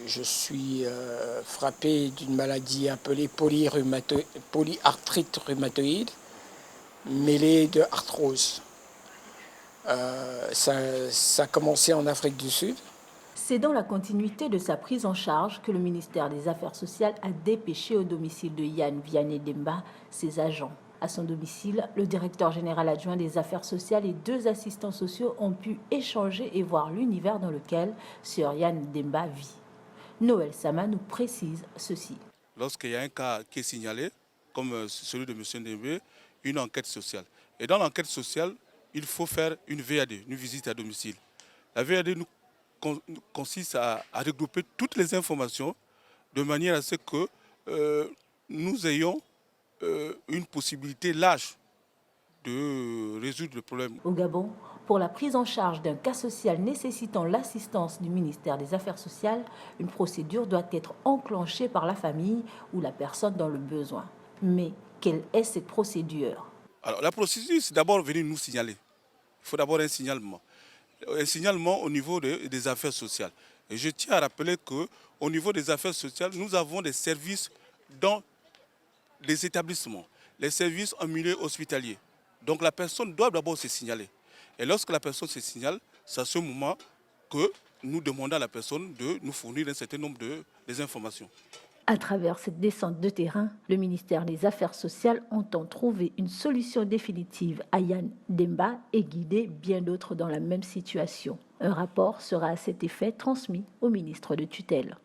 Je suis frappé d'une maladie appelée polyarthrite rhumatoïde mêlée de arthrose. Ça a commencé en Afrique du Sud. C'est dans la continuité de sa prise en charge que le ministère des Affaires sociales a dépêché au domicile de Yann Vianney Demba ses agents. À son domicile, le directeur général adjoint des Affaires sociales et 2 assistants sociaux ont pu échanger et voir l'univers dans lequel Sir Yann Demba vit. Noël Sama nous précise ceci. Lorsqu'il y a un cas qui est signalé, comme celui de M. Ndembe, une enquête sociale. Et dans l'enquête sociale, il faut faire une VAD, une visite à domicile. La VAD consiste à regrouper toutes les informations de manière à ce que nous ayons une possibilité large de résoudre le problème. Au Gabon, pour la prise en charge d'un cas social nécessitant l'assistance du ministère des Affaires sociales, une procédure doit être enclenchée par la famille ou la personne dans le besoin. Mais quelle est cette procédure? Alors, la procédure, c'est d'abord venir nous signaler. Il faut d'abord un signalement. Un signalement au niveau des affaires sociales. Et je tiens à rappeler qu'au niveau des affaires sociales, nous avons des services dans les établissements, les services en milieu hospitalier. Donc la personne doit d'abord se signaler. Et lorsque la personne se signale, c'est à ce moment que nous demandons à la personne de nous fournir un certain nombre d'informations. À travers cette descente de terrain, le ministère des Affaires sociales entend trouver une solution définitive à Yann Demba et guider bien d'autres dans la même situation. Un rapport sera à cet effet transmis au ministre de tutelle.